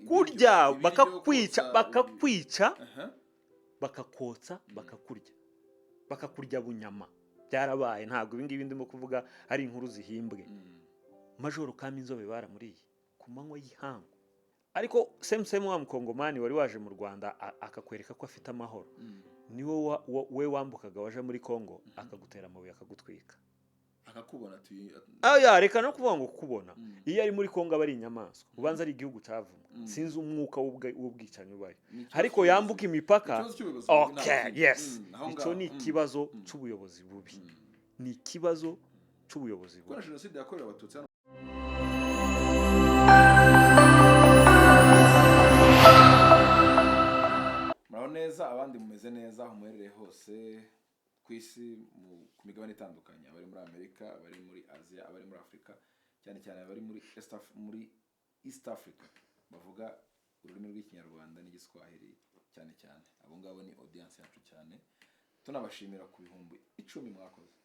kurya bakakwica bakakotsa bakakurya bunyama byarabaye. Ntabwo ibingibi ndimo kuvuga ari inkuru zihimbwe. Majoro Kaminzobe baramuriye ku manywa y'ihangu, ariko same wa mukongomani wari waje mu Rwanda akakwereka ko afite amahoro, niwe we wambukaga waje muri Kongo akagutera amabuye akagutwika akakubona reka no kuvuga ngo kukubona. Iyo ari muri Kongo aba ari inyamaswa, ubanza ari igihugu cyavumwe, sinzi umwuka w'ubwicanyi ubaye, ariko yambuka imipaka. Icyo ni ikibazo cy'ubuyobozi bubi, ni ikibazo cy'ubuyobozi bubi. Kwa jenoside yakorewe abatutsi muraho neza, abandi mumeze neza aho muherereye hose ku isi, ku migabane itandukanye, abari muri Amerika, abari muri Asia, abari muri Afrika, cyane cyane abari muri East Africa bavuga ururimi rw'ikinyarwanda n'igiswahili cyane cyane. Abo ngabo ni audience yacu cyane, tunabashimira ku bihumbi 10 mwakoze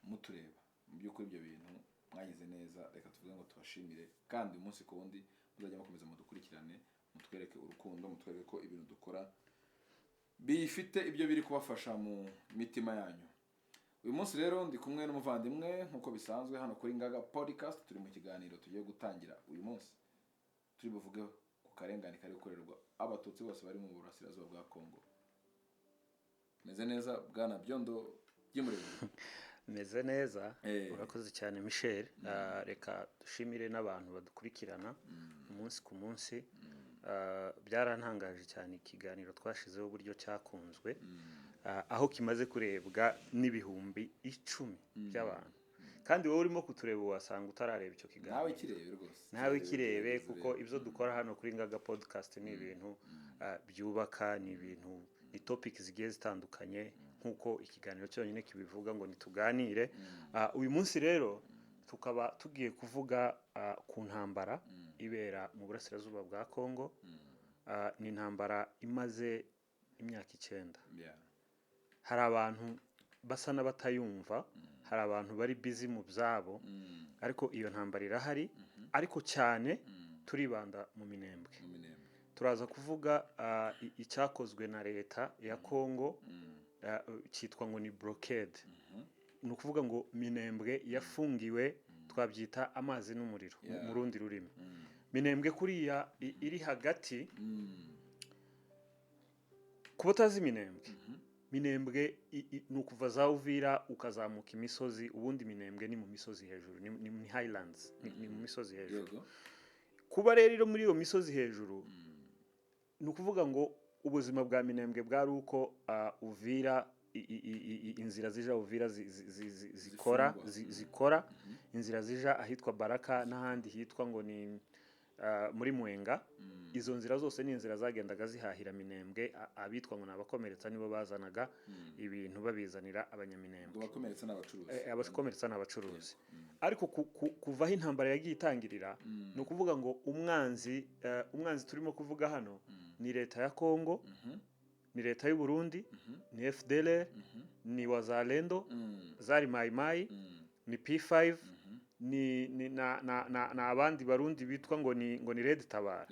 mutureba. Mu by'ukuri ibyo bintu mwagize neza, reka tuvuge ngo tubashimire, kandi umunsi ku wundi muzajya mukomeza mudukurikirane, mutwereke urukundo, mutwereke ko ibintu dukora bifite ibyo biri kubafasha mu mitima yanyu. Uyu munsi rero ndi kumwe n'umuvandimwe nkuko bisanzwe hano kuri Ngaga Podcast. Turi mu kiganiro tugiye gutangira uyu munsi, turi buvuge ku karengane kari gukorerwa abatutsi bose bari mu burasirazuba bwa Kongo. Meze neza bwana Byondo by'Imurenge? Meze neza, urakoze cyane Michel. Reka dushimire n'abantu badukurikirana umunsi ku munsi. Byarantangaje cyane ikiganiro twashizeho uburyo cyakunzwe, aho kimaze kurebwa n'ibihumbi 10 by'abantu, kandi wowe urimo kutureba wasanga utarareba icyo kiganiro. Nawe kirebe rwose, nawe kirebe, kuko ibyo dukora hano kuri Ngaga Podcast ni ibintu byubaka, ni ibintu, ni topics zigiye zitandukanye nkuko ikiganiro cyonyine kibivuga ngo nituganire. Uyu munsi rero tukaba tugiye kuvuga ku ntambara ibera mu burasirazuba bwa Kongo. Ni intambara imaze imyaka 9. Hari abantu basa n'abatayumva, hari abantu bari busy mu byabo, ariko iyo ntambara irahari. Ariko cyane turibanda mu Minembwe. Turaza kuvuga icyakozwe na leta ya Kongo, cyitwa ngo ni blockade. Ni ukuvuga ngo Minembwe yafungiwe, twabyita amazi n'umuriro mu rundi rurimi. Minembwe kuriya iri hagati, kubutazi Minembwe ni ukuva za Uvira ukazamuka imisozi, ubundi Minembwe ni mu misozi hejuru, ni highlands, ni mu misozi hejuru. Kuba rero muri iyo misozi hejuru, ni ukuvuga ngo ubuzima bwa Minembwe bwari uko Uvira, inzira zija Uvira zikora inzira zija ahitwa Baraka n'ahandi hitwa ngo ni muri Mwenga. Izo nzira zose ni inzira zagendaga zihahira Minembwe. Abitwa ngo nabakomeretsa nibo bazanaga ibintu babizanira abanyaminembwe, abakomeretsa n'abacuruzi. Ariko kuvaho intambara yagiye itangirira, ni ukuvuga ngo umwanzi turimo kuvuga hano ni leta ya Kongo, ni leta y'u Burundi, ni FDLR, ni Wazalendo, zari Mai Mai, ni P5, na abandi barundi bitwa ngo ni Red Tabara.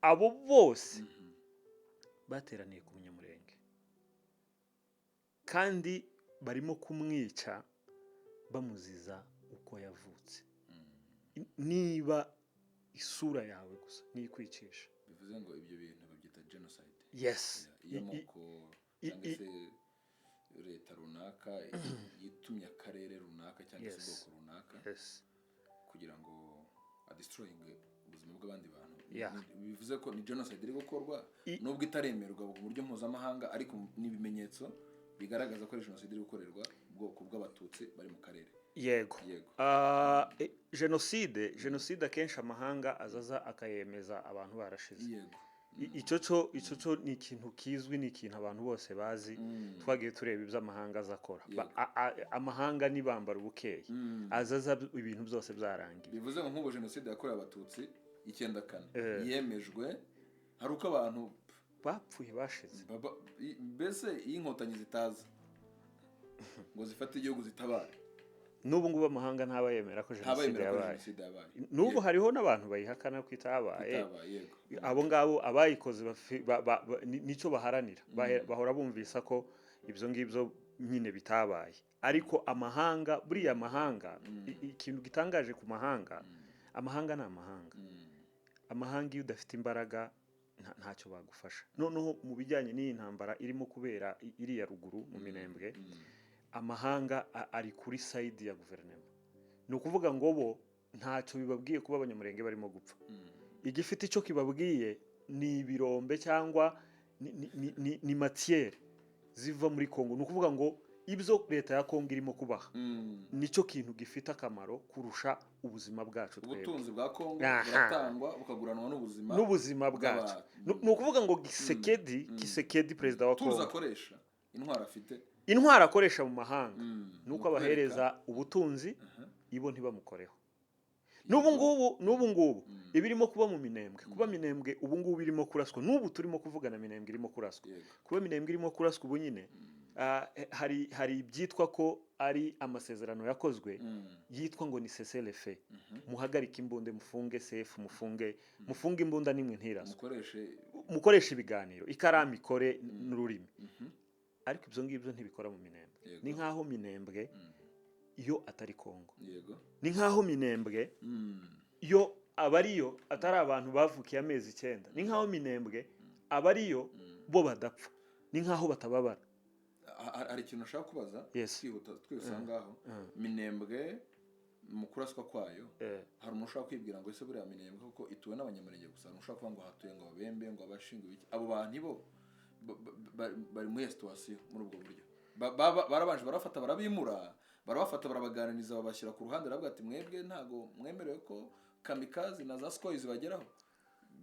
Abo bose bateraniye ku Munyamurenge, kandi barimo kumwica bamuziza uko yavutse. Niba isura yawe gusa nikwicisha, bivuze ngo ibyo bintu babyita genocide. Yes. Yamoko cyangwa se leta runaka yitumye akarere runaka cyangwa se ubwoko runaka kugira ngo destroying ubuzima bw'abandi bantu. Bivuze ko ni genocide iri gukorwa nubwo itaremerwa mu buryo mpuzamahanga, ariko n'ibimenyetso bigaragaza ko ari genocide iri gukorerwa ubwoko bw'abatutsi bari mu karere. Yego. Genocide akenshi amahanga azaza akayemeza abantu barashize. Icyo cyo ni ikintu kizwi, ni ikintu abantu bose bazi. Twagiye tureba ibyo amahanga azakora. Amahanga nibambara ubukeye azaza ibintu byose byarangiye. Bivuze ngo nk'ubu genocide yakorewe abatutsi 94 yemejwe, hari uko abantu bapfuye bashize. Mbese iyi inkotanyi zitaza ngo zifate igihugu zitabara, n'ubu ngubu amahanga ntaba yemera ko jenoside yabaye. N'ubu Yego. hariho n'abantu bayihakana ko itabaye. Yego. Abo ngabo abayikoze nicyo baharanira. Bahora bumvisa ko ibyo ngibyo nyine bitabaye. Ariko amahanga, buriya amahanga, ikintu gitangaje ku mahanga, amahanga ni amahanga. Amahanga iyo udafite imbaraga ntacyo bagufasha. Noneho mu bijyanye n'iyi ntambara irimo kubera iriya ruguru mu Minembwe, amahanga ari kuri side ya guverinoma. Ni ukuvuga ngo bo ntacyo bibabwiye kuba abanyamurenge barimo gupfa. Igifite icyo kibabwiye ni ibirombe cyangwa ni matière ziva muri Kongo. Ni ukuvuga ngo ibyo leta ya Kongo irimo kubaha nicyo kintu gifite akamaro kurusha ubuzima bwacu twebwe. Ubutunzi bwa Kongo buratangwa bukaguranwa n'ubuzima bwacu. Ni ukuvuga ngo Kisekedi perezida wa Kongo akoresha intwara akoresha mu mahanga nuko abahereza ubutunzi ibo ntibamukoreho. N'ubu ngubu ibirimo kuba mu Minembwe, kuba Minembwe ubu ngubu irimo kuraswa, n'ubu turimo kuvugana Minembwe irimo kuraswa. Kuba Minembwe irimo kuraswa ubu nyine hari ibyitwa ko ari amasezerano yakozwe yitwa ngo ni cessez-le-feu. Muhagarike imbunda, mufunge sefu, mufunge imbunda nimwe ntiraswe, mukoreshe ibiganiro, ikaramu ikore n'ururimi. Ariko ibyo ngibyo ntibikora mu Minembwe. Ni nkaho Minembwe iyo atari Kongo. Ni nkaho Minembwe yo abariyo atari abantu bavukiye amezi 9. Ni nkaho Minembwe abariyo bo badapfa. Ni nkaho batababara. Hari ikintu nashaka kubaza twihuta twisangaho. Minembwe mu kuraswa kwayo hari umuntu ushaka kwibwira ngo ese buriya Minembwe kuko ituwe n'abanyamurenge gusa, ushaka kuvuga ngo hatuye ngo ababembe ngo abashinga ibiki. Abo bantu bo bari muri situation muri ubwo buryo. Barabanje barafata barabimura, barabafata barabaganiriza babashyira ku ruhande aravuga ati mwebwe ntago mwemerewe ko kamikazi na za Skoy zibageraho.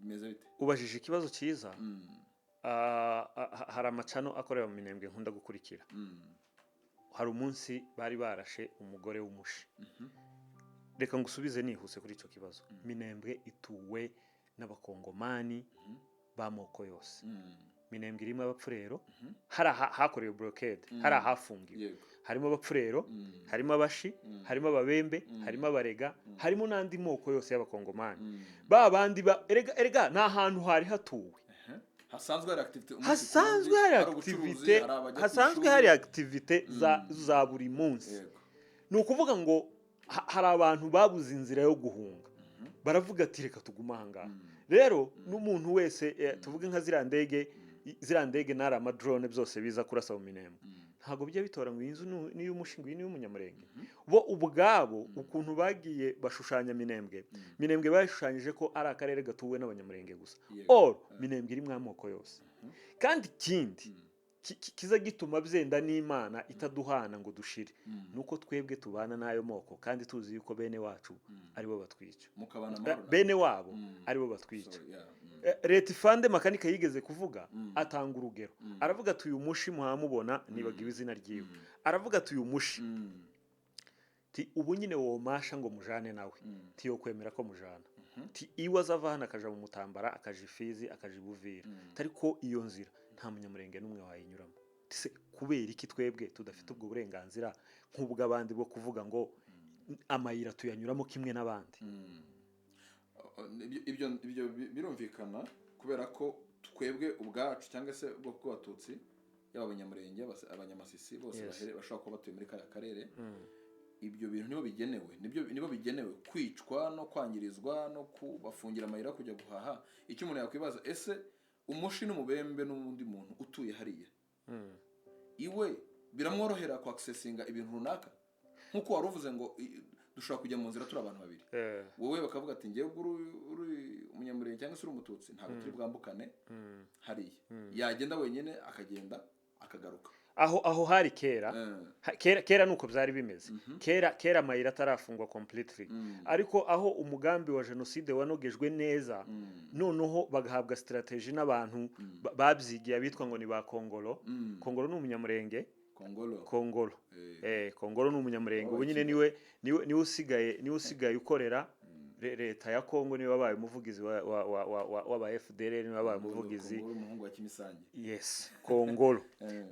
Bimeze bite? Ubajije ikibazo cyiza. Hari amacano akorera mu Minembwe nkunda gukurikira. Hari umunsi bari barashe umugore w'umushi. Reka ngusubize nihuse kuri icyo kibazo. Minembwe ituwe n'abakongomani b'amoko yose. Minembwe irimo abapfurero, hari hakorewe blockade, hari ahafungiwe. Harimo abapfurero, harimo abashi, harimo ababembe, harimo abarega, harimo n'andi moko yose y'abakongomani. Babandi erega nta hantu hari hatuwe. Hasanzwe hari activite za buri munsi. Ni ukuvuga ngo hari abantu babuze inzira yo guhunga, baravuga ati reka tuguma ahangaha. Rero n'umuntu wese tuvuge nka ziriya ndege n'ari amadrone byose biza kurasa mu Minembwe, ntabwo bijya bitora ngo iyi nzu ni iy'umushinga, iyi ni iy'umunyamurenge. Bo ubwabo ukuntu bagiye bashushanya Minembwe bashushanyije ko ari akarere gatuwe n'abanyamurenge gusa. Minembwe irimo amoko yose. Kandi ikindi kiza gituma byenda n'Imana itaduhana ngo dushire, nuko twebwe tubana n'ayo moko kandi tuzi yuko bene wacu aribo batwica, bene wabo aribo batwica. Leta ifande makanika yigeze kuvuga, atanga urugero, aravuga ati uyu mushi muhamubona nibagiwe izina ryiwe, aravuga ati uyu mushi ti ubu nyine wo masha ngo mujane nawe ti yo kwemera ko mujana ti iwe azava hano akaja mu Mutambara akaja Ifizi akaja Buvira, ariko iyo nzira nta munyamurenge n'umwe wayinyuramo. Se kubera iki twebwe tudafite ubwo burenganzira nk'ubw'abandi bwo kuvuga ngo amayira tuyanyuramo kimwe n'abandi? Ibyo birumvikana kubera ko twebwe ubwacu cyangwa se ubwo bw'abatutsi yaba abanyamurenge abanyamasisi bose bashobora kuba batuye muri kariya karere. Ibyo bintu nibo bigenewe kwicwa no kwangirizwa no kubafungira amayira kujya guhaha. Icyo umuntu yakwibaza, ese umushi n'umubembe n'undi muntu utuye hariya iwe biramworohera ku accessinga ibintu runaka? Nkuko waruvuze ngo dushobora kujya mu nzira turi abantu babiri, wowe bakavuga ati ngiye uri umunyamurenge cyangwa se uri umututsi ntabwo turi bwambukane hariya. Yagenda wenyine akagenda akagaruka. Aho hari kera nuko byari bimeze. Kera amayira atarafungwa completely, ariko aho umugambi wa jenoside wanogejwe neza, noneho bagahabwa strategy n'abantu babyigiye bitwa ngo ni ba Kongolo. Kongolo ni umunyamurenge. Kongolo ni umunyamurenge. Ubu nyine niwe usigaye ukorera leta ya Kongo niwe wabaye umuvugizi w'aba FDLR, niwe wabaye umuvugizi umuhungu wa Kimisange. Yes,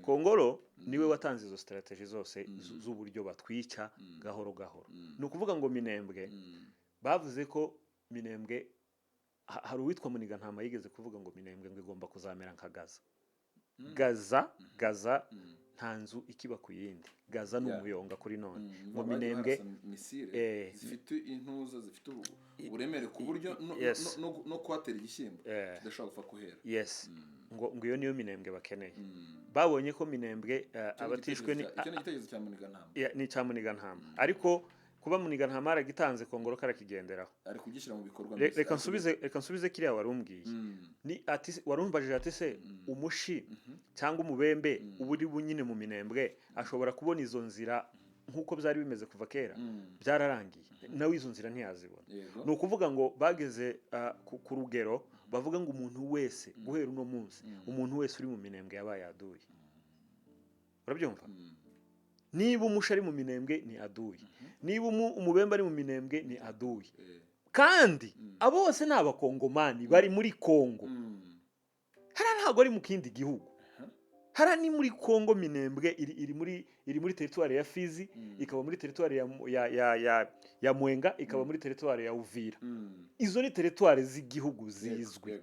Kongolo niwe watanze izo strategy zose z'uburyo batwica gahoro gahoro. Ni ukuvuga ngo Minembwe bavuze ko Minembwe hari uwitwa Muniga Ntama yigeze kuvuga ngo Minembwe ngo igomba kuzamera nka Gaza nta nzu ikiba ku yindi. Gaza ni umuyonga kuri none. Ngo Minembwe zifite intuza, zifite uburemere ku buryo no kwatera igishyimbo kidashobora gupfa kuhera. Yes. Ngo iyo niyo Minembwe bakeneye. Babonye ko Minembwe abatishwe ni icyo ni igitekerezo cya Muniga Ntama. Ni cya Muniga Ntama. Ariko kuba Muniga Ntama aragitanze Kongolo karakigenderaho. Ari kugishyira mu bikorwa. Reka nsubize kiriya warumbwiye. Ni ati warumbajije ati se umushi cyangwa umubembe uburi bunyine mu Minembwe ashobora kubona izo nzira nkuko byari bimeze kuva kera. Byararangiye. Nawe izo nzira ntiyazibona. Ni ukuvuga ngo bageze ku rugero bavuga ngo umuntu wese guhera uno munsi umuntu wese uri mu Minembwe yabaye aduye. Urabyumva? Niba umushi ari mu Minembwe ni aduye. Niba umubembe ari mu Minembwe ni aduye. Kandi abo bose ni abakongomani bari muri Kongo. Hara ntago ari mu kindi gihugu. Hara ni muri Kongo. Minembwe iri muri territoire ya Fizi, ikaba muri territoire ya Mwenga, ikaba muri territoire ya Uvira. Izo ni territoire z'igihugu zizwe.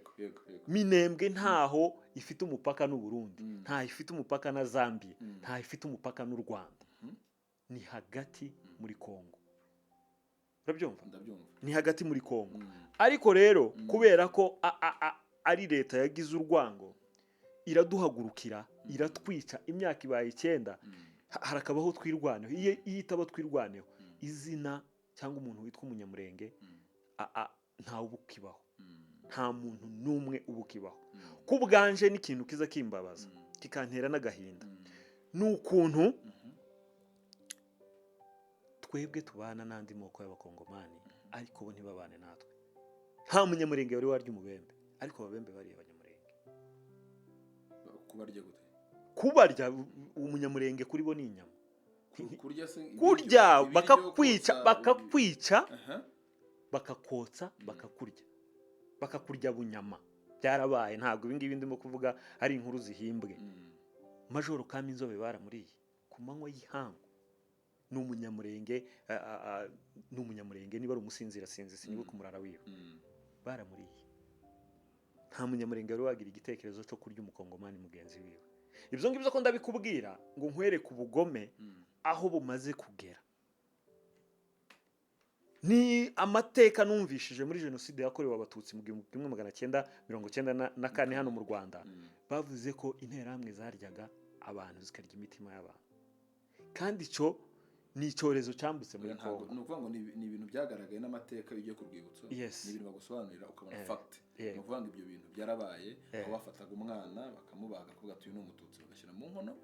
Minembwe ntaho ifite umupaka n'u Burundi, nta ifite umupaka na Zambia, nta ifite umupaka n'u Rwanda. Ni hagati muri Kongo. Urabyumva? Ni hagati muri Kongo. Ariko rero kubera ko ari leta yagize urwango iraduhagurukira, iratwica imyaka ibaye 9, harakabaho twirwaneho. Iyo itaba twirwaneho izina cyangwa umuntu witwa umunyamurenge nta ubukibaho. Nta muntu numwe ubukibaho. Kubganje n'ikintu kiza kimbabaza kikantera n'agahinda. N'ukuntu twebwe tubana n'andi moko y'abakongomani ariko bo ntibabane natwe. Nta munyamurenge wari warya umubembe ariko ababembe bari abanyamurenge. Kubarya gute? Kubarya umunyamurenge kuri bo ni inyama. Kurya bakakwica bakakotsa bakakurya bunyama. Byarabaye. Ntabwo ibingibi ndimo kuvuga ari inkuru zihimbwe. Majoro Kaminzobe baramuriye ku manywa y'ihangu. N'umunyamurenge niba ari umusinzira niba kumurara wiwe baramuriye. Nta munyamurenge wari wagira igitekerezo cyo kurya umukongomani mugenzi wiwe. Ibyo ngibyo ko ndabikubwira ngo nkwereke ubugome aho bumaze kugera. Ni amateka numvishije muri jenoside yakorewe abatutsi mu 1994 hano mu Rwanda. Bavuze ko interahamwe zaryaga abantu zikarya imitima y'abantu. Kandi cyo ni icyorezo cyambutse muri Kongo. Ni ukuvuga ngo ni ibintu byagaragaye n'amateka bijye ku rwibutso. Ni ibintu bagusobanurira ukabona fact. Ni ukuvuga ngo ibyo bintu byarabaye, aho bafataga umwana bakamubaga kuvuga ati uyu ni umututsi, bagashyira mu nkono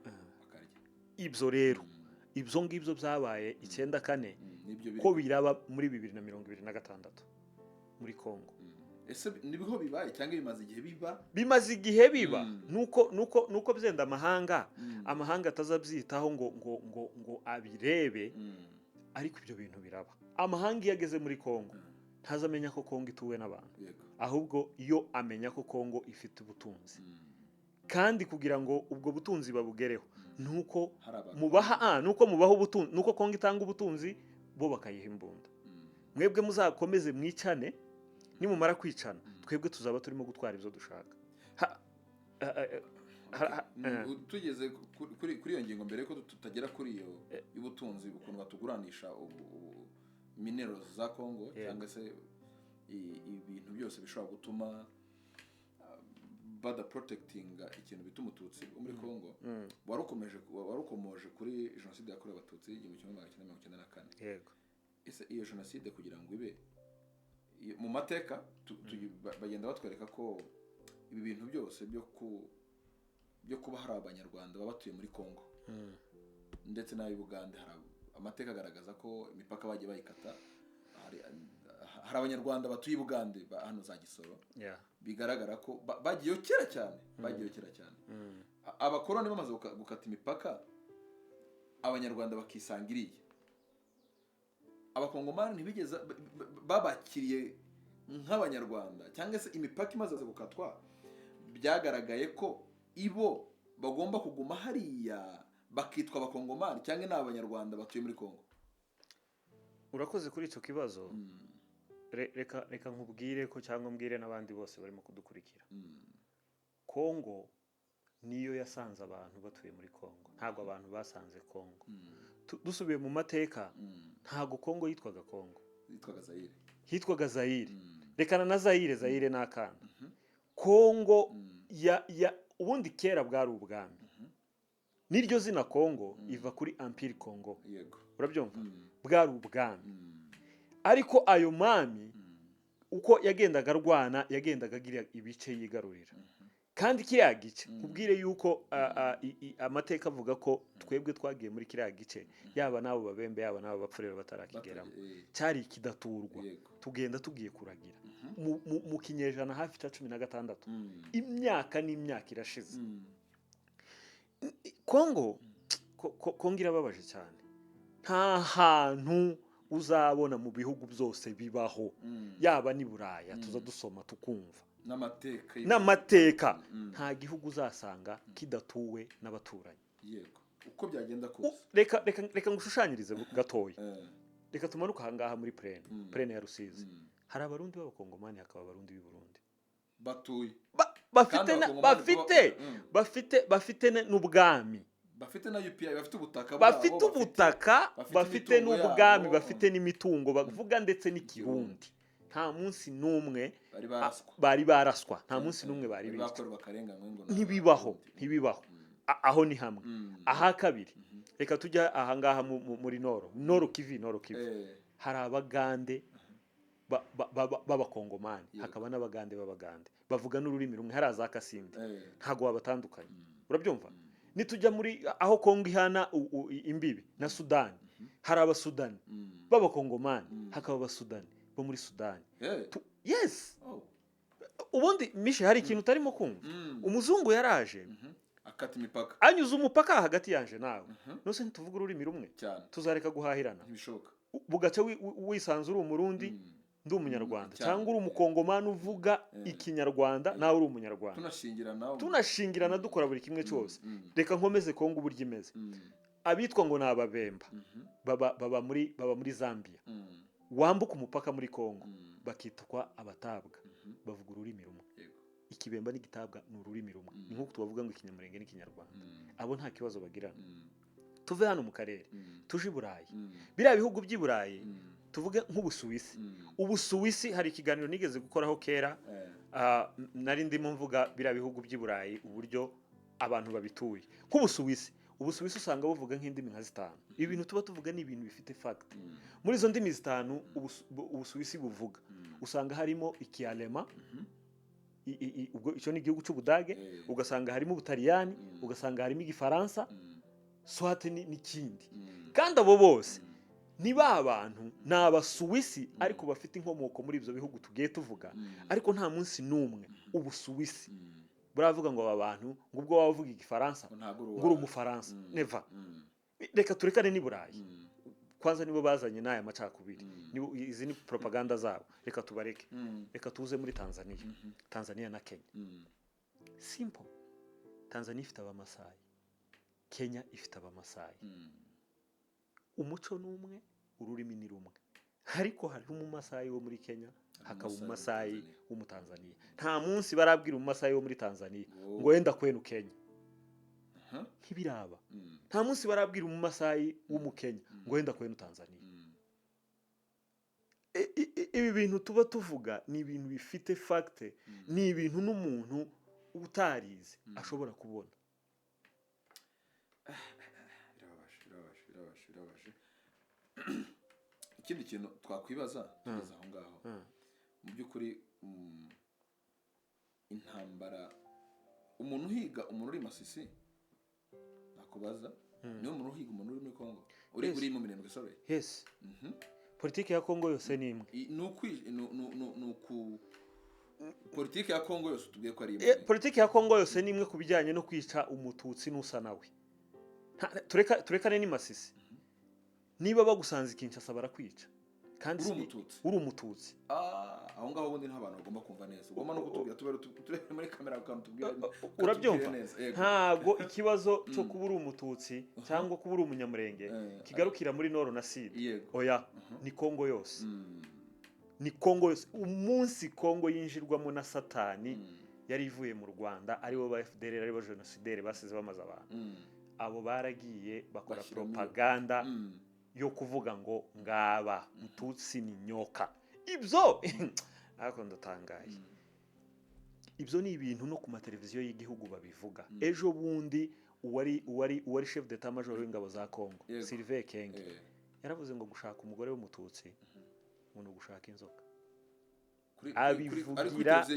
bakarya. Ibyo rero ibyo ngibyo byabaye 94 ko biraba muri 2026 muri Kongo. Ese nibiho bibaye cyangwa bimaze igihe biba nuko byenda amahanga atazabyitaho ngo abirebe. Ariko ibyo bintu biraba. Amahanga yageze muri Kongo ntazamenya ko Kongo ituwe n'abantu, ahubwo iyo amenya ko Kongo ifite ubutunzi. Kandi kugira ngo ubwo butunzi babugereho nuko mubaha ubutunzi, nuko Kongo itanga ubutunzi bo bakayiha imbunda. Mwebwe muzakomeze mwicane, nimumara kwicana twebwe tuzaba turimo gutwara ibyo dushaka. Tugeze kuri iyo ngingo mbere ko tutagera kuri iyo y'ubutunzi ukuntu batuguranisha minerals za Kongo cyangwa se ibintu byose bishobora gutuma bada protecting ikintu bita umututsi muri Kongo. Warukomoje kuri jenoside yakorewe abatutsi 1994. Yego. Ese iyo jenoside kugira ngo ibe mu mateka bagenda batwereka ko ibi bintu byose byo kuba hari abanyarwanda babatuye muri Kongo ndetse n'abi Bugande, hari amateka agaragaza ko imipaka bagiye bayikata. Hari abanyarwanda batuye Bugande hano za Gisoro. Bigaragara ko bagiye kera cyane. Abakoroni bamaze gukata imipaka, abanyarwanda bakisangiriye. abakongomani ntibigeze babakiriye nk'abanyarwanda, cyangwa se imipaka imaze gukatwa byagaragaye ko ibo bagomba kuguma hariya bakitwa abakongomani cyangwa ni abanyarwanda batuye muri Kongo. Urakoze kuri icyo kibazo. Reka nkubwire ko cyangwa mbwire n'abandi bose barimo kudukurikira. Kongo niyo yasanze abantu batuye muri Kongo, ntabwo abantu basanze Kongo. Dusubiye mu mateka, ntabwo Kongo yitwaga Kongo, hitwaga Zaire. Rekana na Zaire n'akana. Kongo ubundi kera bwari ubwami. Niryo zina Kongo iva kuri Empire Congo. Urabyumva? Bwari ubwami. Ariko ayo mami uko yagendaga arwana yagendaga agira ibice yigarurira. Kandi kiriya gice kubwire yuko amateka avuga ko twebwe twagiye muri kiriya gice, yaba nabo babembe yaba nabo bapfurera batarakigeramo, cyari kidaturwa, tugenda tugiye kuragira mu kinyejana hafi cya 16. Imyaka n'imyaka irashize. Kongo irababaje cyane. Nta hantu uzabona mu bihugu byose bibaho, yaba ni Buraya tuza dusoma tukumva n'amateka, nta gihugu uzasanga kidatuwe n'abaturanyi. Yego, uko byagenda kose. Reka ngushushanyirize gatoya. Reka tumanuka ahangaha muri Plaine ya Rusizi. Hari abarundi b'abakongomani, hakaba abarundi b'i Burundi batuye bafite n'ubwami, bafite na UPI, bafite ubutaka, bafite n'ubwami, bafite n'imitungo bavuga ndetse n'ikirundi. Nta munsi n'umwe bari baraswa, nta munsi n'umwe bari bicwa. Ntibibaho. Aho ni hamwe. Aha kabiri, reka tujya ahangaha muri Nord Kivu. Hari abagande b'abakongomani, hakaba n'abagande bavuga n'ururimi rumwe, hari za Kasindi, ntago wabatandukanye. Urabyumva? Nitujya muri aho Kongo ihana imbibi na Sudani, hari abasudani b'abakongomani, hakaba abasudani bo muri Sudani. Yes. Ubundi mishe hari ikintu utarimo kumva. Umuzungu yaraje akata imipaka, anyuze umupaka hagati yanje nawe, nose ntituvuga ururimi rumwe, tuzareka guhahirana. Ntibishoboka. Bugace wisanzura umurundi ndi umunyarwanda, cyangwa uri umukongomani uvuga ikinyarwanda nawe uri umunyarwanda, tunashingirana dukora buri kimwe cyose. Reka nkomeze Kongo uburyo imeze. Abitwa ngo nababemba baba muri Zambia, wambuka umupaka muri Kongo bakitwa abatabwa, bavuga ururimi rumwe. Ikibemba n'igitabwa ni ururimi rumwe, ni nkuko tubavuga ngo ikinyamurenge n'ikinyarwanda. Abo nta kibazo bagirana. Tuve hano mu karere tuje i Burayi. Biriya bihugu by'i Burayi tuvuge nk'Ubusuwisi. Ubusuwisi hari ikiganiro nigeze gukoraho kera, nari ndimo mvuga biriya bihugu by'i Burayi uburyo abantu babituye. Nk'Ubusuwisi, Ubusuwisi usanga buvuga nk'indimi nka 5. Ibi bintu tuba tuvuga ni ibintu bifite fact. Muri izo ndimi 5 Ubusuwisi buvuga, usanga harimo Ikialema, ubwo icyo ni igihugu cy'Ubudage, ugasanga harimo Ubutaliyani, ugasanga harimo Igifaransa, Swate n'ikindi. Kandi abo bose ni abantu n'Abasuwisi ariko bafite inkomoko muri ibyo bihugu tugiye tuvuga, ariko nta munsi n'umwe Ubusuwisi buravuga ngo aba bantu ngo ubwo wavuga Igifaransa ngo uri Umufaransa. Never. Reka turekane ni Burayi. Kwanza nibo bazanye n'aya macakubiri, izi ni propaganda zabo. Reka tubareke. Reka tuze muri Tanzania na Kenya. Simple. Tanzania ifite abamasai, Kenya ifite abamasai. Umuco n'umwe, ururimi ni rumwe. Ariko hari umumasai wo muri Kenya, hakaba umumasai wo mu Tanzania. Nta munsi barabwira umumasai wo muri Tanzania ngo wenda kwenu Kenya. Nk'ibiraba. Nta munsi barabwira umumasai wo mu Kenya ngo wenda kwenu Tanzania. Ibi bintu tuba tuvuga ni ibintu bifite fact, ni ibintu n'umuntu utarize ashobora kubona. Birabaje. Ikindi kintu twakwibaza tugeze aho ngaho, mu by'ukuri intambara, umuntu uhiga umuntu uri Masisi nakubaza, niyo umuntu uhiga umuntu uri muri Kongo uri mu Minembwe. Sorry. Yes. Politiki ya Kongo yose ni imwe. Politiki ya Kongo yose tubwiye ko ari imwe. Politiki ya Kongo yose ni imwe kubijyanye no kwica umututsi n'usa nawe. Turekane ni Masisi. Niba bagusanze Kinshasa barakwica. kandi uri umututsi aho ngaho ubundi nta bantu bagomba kumva neza ugomba no kutubwira tubere muri kamera ukatubwira urabyumva ntago ikibazo cyo kuba uri umututsi cyangwa kuba uri umunyamurenge kigarukira muri Nord na Sud oya ni Kongo yose ni Kongo yose umunsi Kongo yinjirwamo na satani yari ivuye mu Rwanda aribo ba FDLR aribo genocidaire basize bamaze abantu abo baragiye bakora propaganda yo kuvuga ngo ngaba mututsi ni nyoka ibyo ariko ndatangaye ibyo ni ibintu no ku mateleviziyo y'igihugu babivuga ejo bundi uwari chef d'état major w'ingabo za Kongo Sylvain Kenge yaravuze ngo gushaka umugore w'umututsi umuntu gushaka inzoka abivugira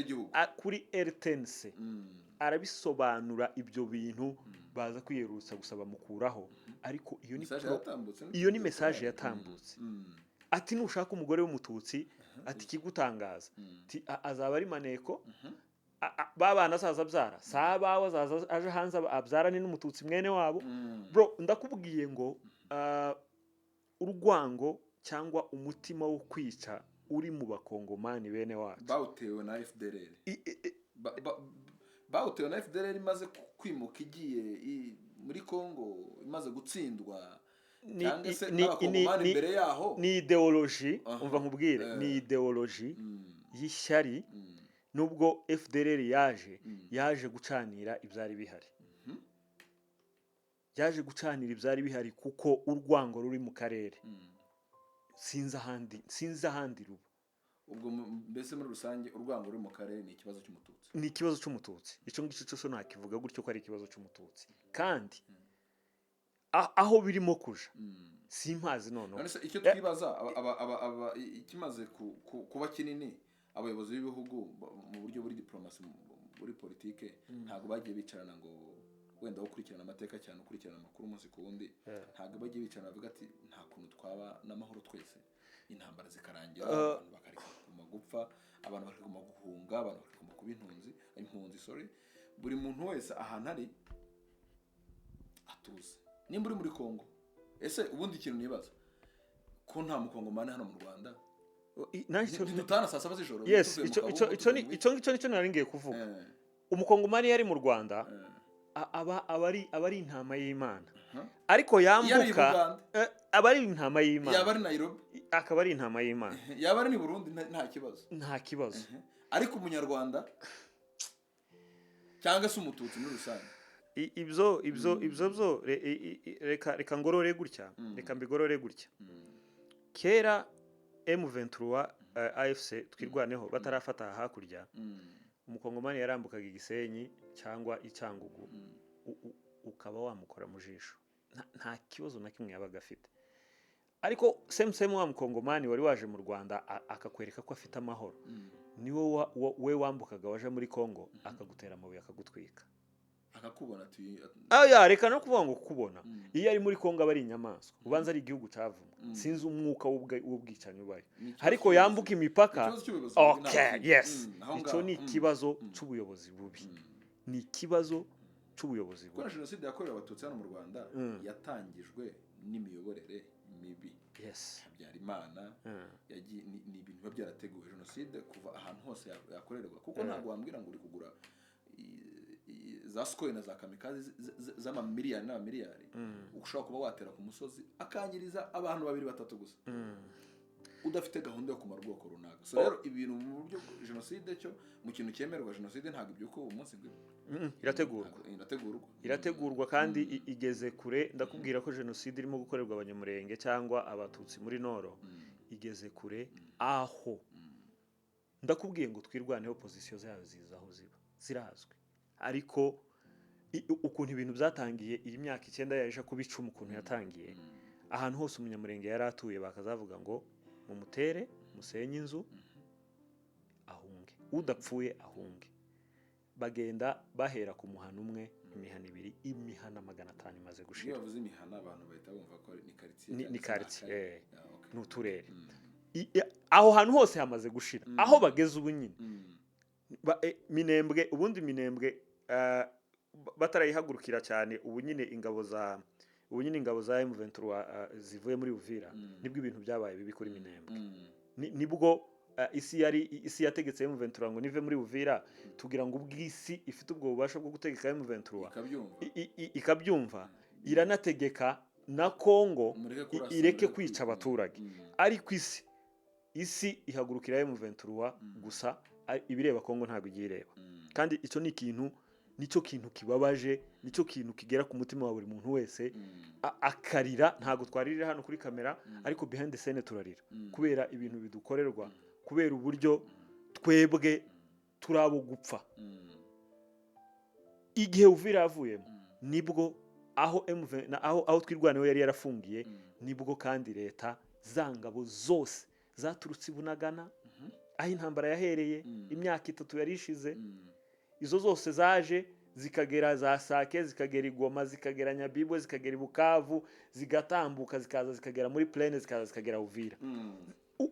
kuri RTNC arabisobanura ibyo bintu baza kwiyerutsa gusaba mukuraho ariko iyo ni message yatambutse ati nushaka umugore w'umututsi ati kigutangaza ati azaba ari maneko babana azaza abyara sabawe azaza aje hanze abyarane n'umututsi mwene wabo bro ndakubwiye ngo urwango cyangwa umutima wo kwica uri mu bakongomani bene wacu bawutewe na FDLR bawutewe na FDLR imaze kwimuka igiye muri Kongo imaze gutsindwa cyangwa se n'abakongomani imbere yaho ni ideology umva nkubwire ni ideology y'ishyari nubwo FDLR yaje gucanira ibyari bihari yaje gucanira ibyari bihari kuko urwango ruri mu karere sinzi ahandi ruba ubwo mbese muri rusange urwango ruri mu karere ni ikibazo cy'umututsi ni ikibazo cy'umututsi icyo ngicyo cyose nakivuga gutyo ko ari ikibazo cy'umututsi kandi aho birimo kuja simpazi noneho icyo twibaza ikimaze kuba kinini abayobozi b'ibihugu mu buryo buri diplomasi buri politike ntabwo bagiye bicarana ngo wenda gukurikirana amateka cyane ukurikirana amakuru umunsi ku wundi ntabwo bagiye bicarana bavuga ati nta kuntu twaba n'amahoro twese intambara zikarangira abantu bakareka gupfa abantu bakaguma guhunga abantu bakaguma kuba impunzi buri muntu wese ahantu ari atuze nimba uri muri Kongo ese ubundi ikintu nibaza ko nta mukongomani hano mu Rwanda dutana saa saba z'ijoro yes icyo nicyo naringiye kuvuga umukongomani yari mu Rwanda aba ari intama y'Imana ariko yambuka aba ari intama y'Imana yaba ari Nairobi akaba ari intama y'Imana yaba ari ni Burundi nta kibazo ariko umunyarwanda cyangwa se umututsi muri rusange ibyo reka ngorore gutya reka mbigorore gutya kera M23 AFC twirwaneho batarafata hakurya umukongomani yarambukaga Igisenyi cyangwa Icyangugu ukaba wamukora mu jisho nta kibazo na kimwe yabaga afite ariko same wa mukongomani wari waje mu Rwanda akakwereka ko afite amahoro niwe we wambukaga waje muri Kongo akagutera amabuye akagutwika akakubona reka no kuvuga ngo kukubona iyo ari muri Kongo aba ari inyamaswa ubanza ari igihugu cyavumwe sinzi umwuka w'ubwicanyi ubaye ariko yambuka imipaka icyo ni ikibazo cy'ubuyobozi bubi ni ikibazo cy'ubuyobozi bubi kuko jenoside yakorewe abatutsi hano mu Rwanda yatangijwe n'imiyoborere mibi Habyarimana ni ibintu biba byarateguwe jenoside kuva ahantu hose yakorerwa kuko ntabwo wambwira ngo uri kugura za Sukhoi na za kamikazi z'amamiliyari n'amamiliyari ushobora kuba watera ku musozi akangiriza abantu 2-3 gusa udafite gahunda yo kumara ubwoko runaka so rero ibintu mu buryo jenoside cyo mu kintu cyemerwa jenoside ntabwo ibyuko umunsi bwe irategurwa kandi igeze kure ndakubwira ko jenoside irimo gukorerwa abanyamurenge cyangwa abatutsi muri Noro igeze kure aho ndakubwiye ngo twirwaneho position zayo zizaho ziba zirazwe ariko ukuntu ibintu byatangiye iyi myaka 9 yaje kubicuma ukuntu yatangiye ahantu hose umunyamurenge yari atuye bakazavuga ngo mumutere musenye inzu ahunge udapfuye ahunge bagenda bahera ku muhana umwe imihana 2 imihana 500 imaze gushira iyo bavuze imihana abantu bahita bumva ko ni quartier n'uturere aho hantu hose hamaze gushira aho bageze ubu nyine Minembwe ubundi Minembwe batarayihagurukira cyane ubu nyine ingabo ubu nyine ingabo za M23 zivuye muri Uvira nibwo ibintu byabaye bibi kuri Minembwe nibwo isi yategetse M23 ngo nive muri Uvira tugira ngo ubwisi ifite ubwo bubasha bwo gutegeka M23 ikabyumva iranategeka na Kongo ireke kwica abaturage ariko isi ihagurukira M23 gusa ibireba Kongo ntabwo igireba kandi icyo ni ikintu nicyo kintu kibabaje nicyo kintu kigera ku mutima wa buri muntu wese akarira ntago twaririra hano kuri kamera ariko behind the scene turarira kubera ibintu bidukorerwa kubera uburyo twebwe turabo gupfa igihe Uvira yavuyemo nibwo aho twirwaneho yari yarafungiye nibwo kandi leta zangabo zose zaturutse Bunagana aho intambara yahereye imyaka 3 yarishize izo zose zaje zikagera za Sake zikagera Igoma zikagera Nyabibwe zikagera Bukavu zigatambuka zikaza zikagera muri Plaine zikaza zikagera Uvira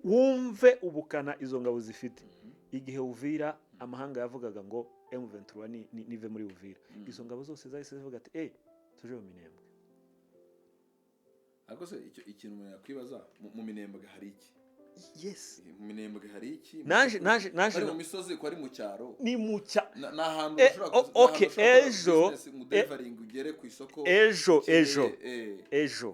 wumve ubukana izo ngabo zifite igihe Uvira amahanga yavugaga ngo M23 nive muri Uvira izo ngabo zose zahise zivuga ati tuje mu Minembwe ariko se ikintu umuntu yakwibaza mu Minembwe hari iki yes mu Minembwe hari iki naje mu misozi ko ari mu cyaro ni mu cya na hantu ushobora okay ejo mu delivering ugere ku isoko ejo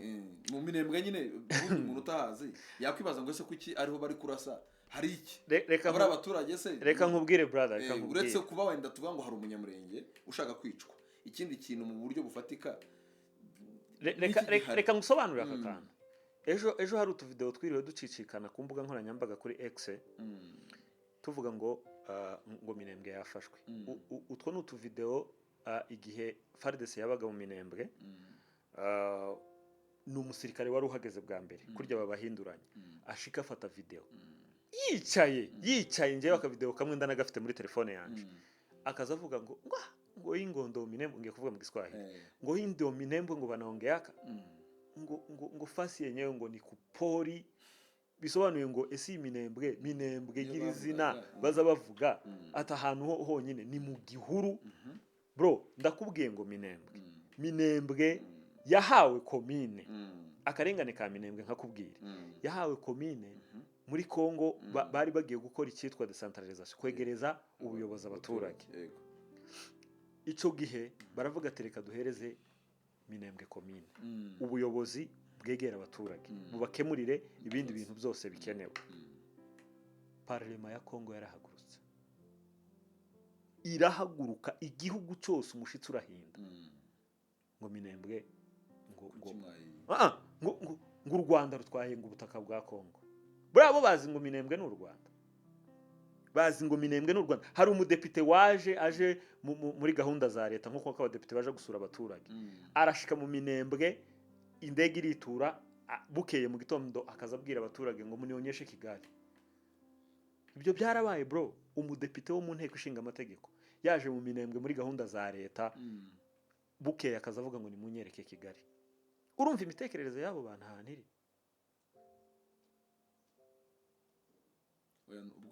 mu Minembwe nyine umuntu utahazi yakwibaza ngo ese kuki ariho bari kurasa hari iki abari abaturage se reka nkubwire brother reka nkubwire uretse kuba wenda tuvuga ngo hari umunyamurenge ushaka kwicwa ikindi kintu mu buryo bufatika reka ngusobanurira aka kantu ejo hari utuvideo twiriwe ducicikana ku mbuga nkoranyambaga kuri X tuvuga ngo Minembwe yafashwe utwo ni utuvideo igihe FARDC yabaga mu Minembwe ni umusirikare wari uhageze bwa mbere kurya babahinduranye ashika afata video yicaye ngewe akavideo kamwe ndanagafite muri telefone yanje akaza avuga ngo ingondo Minembwe ngiye kuvuga mu Giswahili ngo indo Minembwe ngo banaongeaka ngo fasi yenyewe ngo ni kupori bisobanuye ngo esi Minembwe girizina baza bavuga ata ahantu honyine ni mu gihuru bro ndakubwiye ngo Minembwe yahawe komine akarengane ka Minembwe nkakubwira yahawe komine muri Kongo bari bagiye gukora icyitwa decentralisation kwegereza ubuyobozi abaturage ico gihe baravuga tereka duhereze Minembwe komine ubuyobozi bwegera abaturage bubakemurire ibindi bintu byose bikenewe parlement ya Kongo yarahagurutse irahaguruka igihugu cyose umushitsi urahinda ngo Minembwe ngo u Rwanda rutwahenga ubutaka bwa Kongo bravo bazi ngo Minembwe n'u Rwanda bazi ngo Minembwe n'u Rwanda hari umudepite aje muri gahunda za leta nkuko abadepite baje gusura abaturage arashika mu Minembwe indege iritura bukeye mu gitondo akazabwira abaturage ngo munionyeshe Kigali ibyo byarabaye bro umudepite wo mu nteko ishinga amategeko yaje mu Minembwe muri gahunda za leta bukeye akazavuga ngo nimunyereke Kigali urumva imitekerereze yabo bantu ahaniri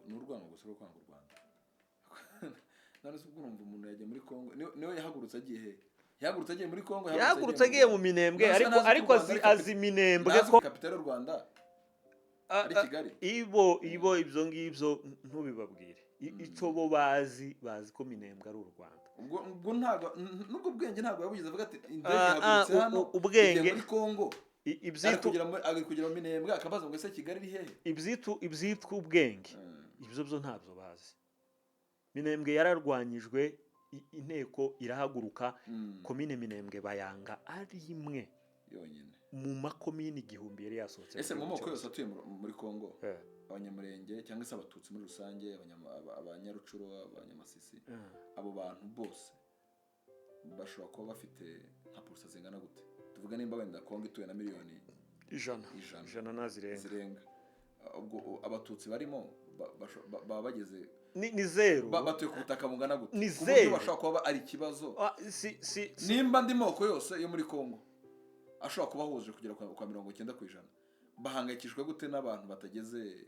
n'urwango gusa rwo kwanga u Rwanda none se ubwo urumva umuntu yagiye muri Kongo niwe yahagurutse agiye muri Kongo yahagurutse agiye mu Minembwe ariko azi Minembwe ko capital y'u Rwanda ari Kigali ibyo ngibyo ntubibabwire icyo bo bazi ko Minembwe ari u Rwanda ubwo nubwo ubwenge ntabwo yabugize avuga ati indege yahagurutse hano ubwenge muri Kongo ari kugira mu Minembwe akabaza ngo ese Kigali iri hehe ibyitwa ubwenge ibyo byo ntabyo bazi Minembwe yararwanyijwe inteko irahaguruka komine Minembwe bayanga ari imwe yonyine mu makomine 1000 yari yasohotse ese mu moko yose atuye muri Kongo abanyamurenge cyangwa se abatutsi muri rusange abanyarucuro abanyamasisi abo bantu bose bashobora kuba bafite nka pulsa zingana gute tuvuga nimba wenda Kongo ituye na miliyoni 100 nazirenga ubwo abatutsi barimo baba bageze ni zero batuye ku butaka bungana gute ni zero bashobora kuba ari ikibazo nimba ndi moko yose yo muri Kongo ashobora kuba huje kugera kwa 90% bahangayikishwe gute n'abantu batageze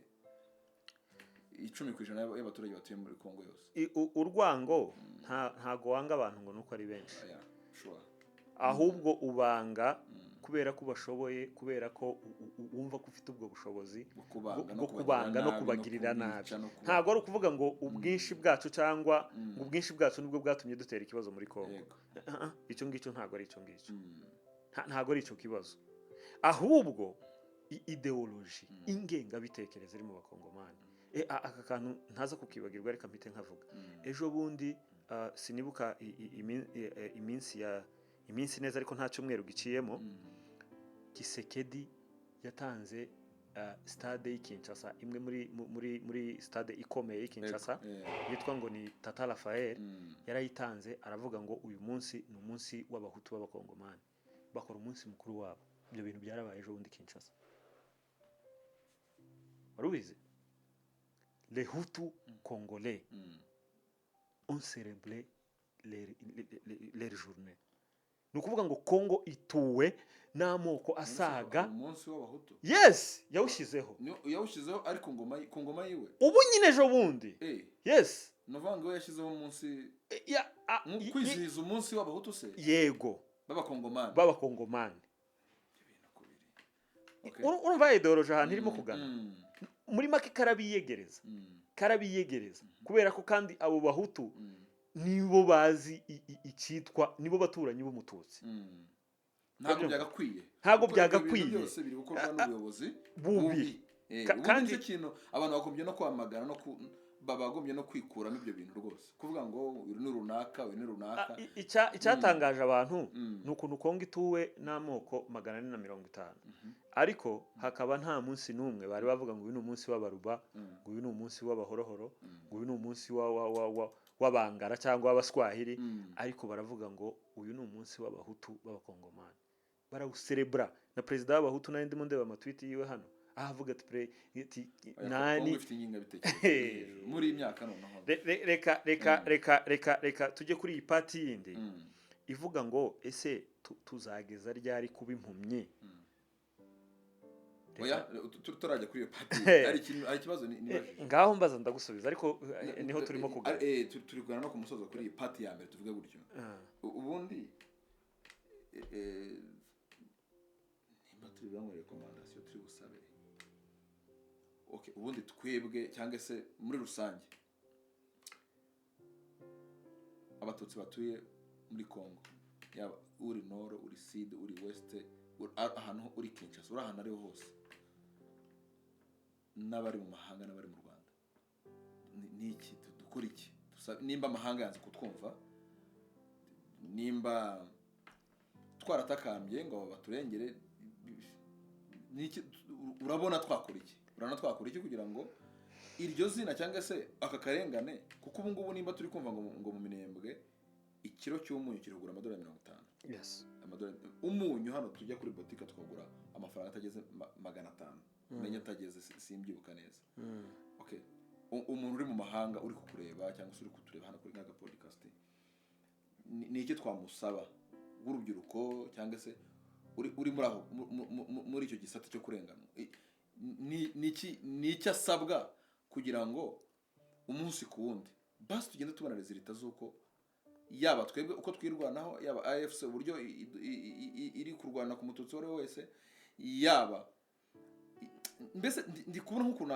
10% y'abaturage batuye muri Kongo yose urwango ntago wanga abantu ngo nuko ari benshi ahubwo ubanga kubera ko bashoboye, kubera ko wumva ko ufite ubwo bushobozi bwo kubanga no kubagirira nabi. Ntabwo ari ukuvuga ngo ubwinshi bwacu cyangwa ngo ubwinshi bwacu nibwo bwatumye dutera ikibazo muri Kongo. Icyo ngicyo ntabwo ari icyo ngicyo, ntabwo ari icyo kibazo, ahubwo ideology, ingengabitekerezo iri mu bakongomani. Aka kantu ntaza kukibagirwa, reka mpite nkavuga. Ejo bundi sinibuka iminsi neza, ariko nta cyumweru giciyemo, Kisekedi yatanze stade y'Kinshasa, imwe muri stade ikomeye y'Kinshasa yitwa ngo ni Tata Raphael, yarayitanze, aravuga ngo uyu munsi ni umunsi w'abahutu b'abakongomani, bakora umunsi mukuru wabo. Ibyo bintu byarabaye ejo bundi Kinshasa, warubizi. Les Hutus congolais ont célébré leur journée. Ni ukuvuga ngo Kongo ituwe n'amoko asaga. Umunsi w'abahutu, yes, yawushyizeho ariko ku ngoma yiwe ubu nyine ejo bundi. Yes, novanga we yashyizeho umunsi kwizihiza umunsi w'abahutu se. Yego, b'abakongomani. urumva ideology ahantu irimo kugana. Muri make karabiyegereza kubera ko kandi abo bahutu nibo bazi icyitwa, nibo baturanyi b'umututsi. Ntabwo byagakwiye byose biri gukorwa n'ubuyobozi bubi. Kandi ikintu abantu bagombye no kwamagana, no bagombye no kwikuramo ibyo bintu rwose, kuvuga ngo uyu ni runaka, uyu ni runaka. Icyatangaje abantu ni ukuntu Kongo ituwe n'amoko 450, ariko hakaba nta munsi n'umwe bari bavuga ngo uyu ni umunsi w'abaruba, ngo uyu ni umunsi w'abahorohoro, ngo uyu ni umunsi w'abangara cyangwa w'abaswahili, ariko baravuga ngo uyu ni umunsi w'abahutu b'abakongomani. Barawuserebra, na perezida w'abahutu nayo ndimo ndeba amatwiti yiwe hano avuga ati nani muri imyaka noneho. Reka tujye kuri iyi pati yindi ivuga ngo ese tuzageza ryari kuba impumyi. Turajya kuri iyo pati, hari ikibazo ngaho mbaza ndagusubiza, ariko niho turimo kugana. Turi kugana no ku musozo kuri iyi pati ya mbere, tuvuge gutyo. Ubundi nimba turi bamwe recommandation turi busabe, ubundi twebwe cyangwa se muri rusange abatutsi batuye muri Kongo, yaba uri nord, uri sud, uri west, ahantu uri Kinshasa, uri ahantu ariho hose, n'abari mu mahanga n'abari mu Rwanda, niki dukora iki? Nimba amahanga yanze kutwumva, nimba twaratakambye ngo baturengere, niki urabona twakora iki kugira ngo iryo zina cyangwa se aka karengane? Kuko ubu ngubu nimba turi kumva ngo mu Minembwe ikiro cy'umunyu kiragura $50. Yes, umunyu hano tujya kuri boutique twagura amafaranga atageze 500, menye atageze, simbyibuka neza. Umuntu uri mu mahanga uri kukureba cyangwa se uri kutureba hano kuri Gaga Podcast, ni iki twamusaba w'urubyiruko cyangwa se uri muri icyo gisata cyo kurengana? Ni iki asabwa kugira ngo umunsi ku wundi basi tugende tubona resulta z'uko yaba twebwe uko twirwanaho, yaba AFC uburyo iri kurwana ku mututsi wari wese, yaba mbese ndi kubona nk'ukuntu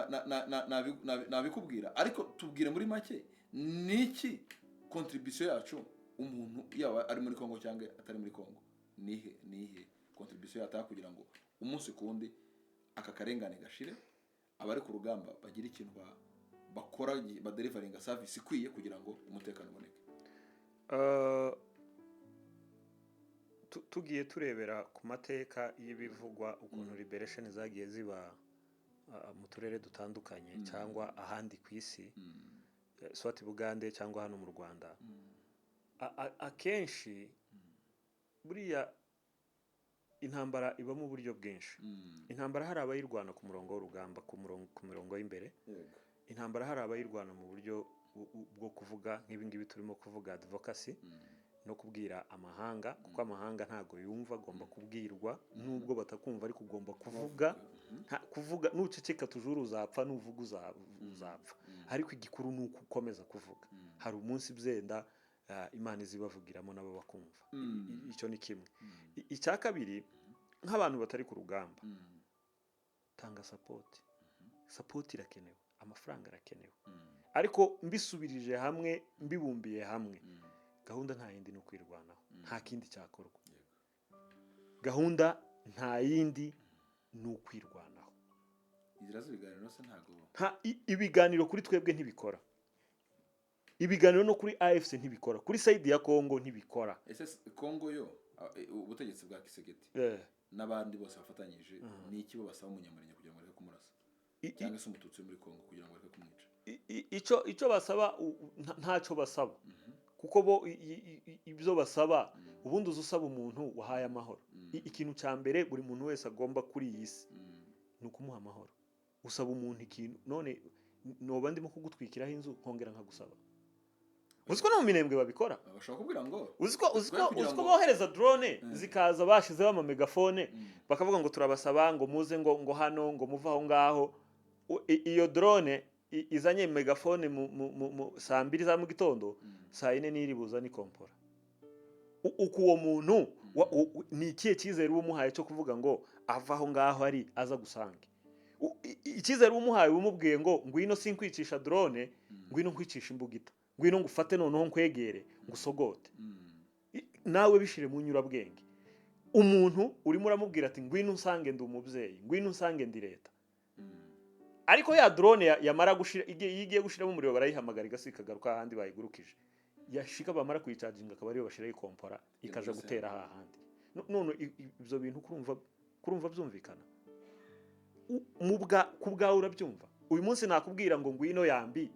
nabikubwira, ariko tubwire muri make niki contribution yacu, umuntu yaba ari muri Kongo cyangwa atari muri Kongo, nihe contribution yata kugira ngo umunsi kundi aka karengane gashire, abari ku rugamba bagira ikintu bakora, badeliveringa service ikwiye kugira ngo umutekano uboneke. Tugiye turebera ku mateka y'ibivugwa ukuntu liberation zagiye ziba mu turere dutandukanye cyangwa ahandi ku isi, swati Bugande cyangwa hano mu Rwanda, akenshi buriya intambara iba mu buryo bwinshi. Intambara hari abayirwana ku murongo w'urugamba, ku mirongo y'imbere. Intambara hari abayirwana mu buryo bwo kuvuga nk'ibingibi turimo kuvuga advocacy, no kubwira amahanga, kuko amahanga ntago yumva, agomba kubwirwa, nubwo batakumva ariko ugomba kuvuga nuceceka tujuru uzapfa, nuvuga uzapfa, ariko igikuru nuko ukomeza kuvuga. Hari umunsi byenda Imana izibavugiramo nabo bakumva. Icyo ni kimwe. Icya kabiri, nk'abantu batari ku rugamba tanga support irakenewe, amafaranga arakenewe, ariko mbisubirije hamwe, mbibumbiye hamwe, gahunda nta yindi no kwirwanaho, nta kindi cyakorwa. Gahunda nta yindi no kwirwanaho. Izirazo ibiganiro se ntago ibiganiro kuri twebwe ntibikora, ibiganiro no kuri AFC ntibikora, kuri side ya Kongo ntibikora. Ese Kongo yo ubutegetsi bwa Kisegeti n'abandi bose bafatanyije ni iki bo basaba umunyamurenge kugira ngo areke kumurasa cyangwa se umututsi muri Kongo kugira ngo areke kumwica? Icyo basaba ntacyo basaba, kuko bo ibyo basaba ubundi uzusaba umuntu wahaye amahoro. Ikintu cya mbere buri muntu wese agomba kuri iyi si ni ukumuha amahoro. Usaba umuntu ikintu, none noba ndimo kugutwikiraho inzu nkongera nkagusaba. Uziko no mu Minembwe babikora, bashaka kubwira ngo uziko bohereza drone zikaza bashizeho ama megafone bakavuga ngo turabasaba ngo muze ngo hano ngo muva aho ngaho. Iyo drone izanye megafone mu saa 2 za mu gitondo, saa 4 niri buza ni kompora. Uko uwo muntu ni ikihe cyizere umuhaye cyo kuvuga ngo ava aho ngaho ari aza gusange? Icyizere umuhaye umubwiye ngo ngwino sinkwicisha drone, ngwino nkwicisha imbugita, ngwino ngufate noneho nkwegere ngusogote. Nawe bishire mu nyurabwenge. Umuntu urimo uramubwira ati ngwino unsange ndi umubyeyi, ngwino unsange ndi leta. Ariko ya drone yamara gushira igiye gushiramo umuriro barayihamagara igasikagaruka ahandi bayigurukije. Yashika bamara kuyicaginga akaba ariyo bashira ikompora ikaja gutera ahandi. None ibyo bintu kurumva byumvikana. Kubwa urabyumva. Uyu munsi nakubwira ngo ngwino yambi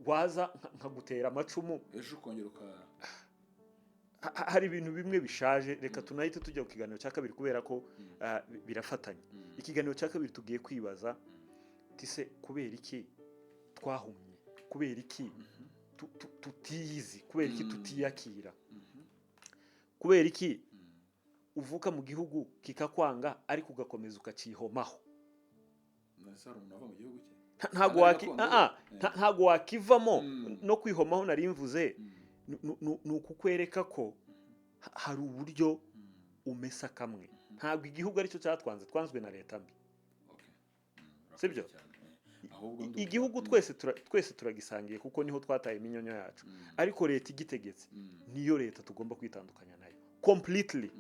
waza nkagutera amacumu ejo kongeruka. Hari ibintu bimwe bishaje, reka tunahite tujya ku kiganiro cya kabiri kubera ko birafatanya. Ikiganiro cya kabiri tugiye kwibaza tise kubera iki twahumye, kubera iki tutiyizi, kubera iki tutiyakira, kubera iki uvuka mu gihugu kikakwanga ariko ugakomeza ukacihomaho. Ntago wakivamo no kwihomaho nari mvuze nukukwereka ko hari uburyo umesa kamwe. Ntago igihugu aricyo twanzwe na leta mbi. Sibyo? Igihugu twese turagisangiye kuko niho twataye iminyonyo yacu. Ariko leta igitegetse niyo leta tugomba kwitandukanya nayo completely.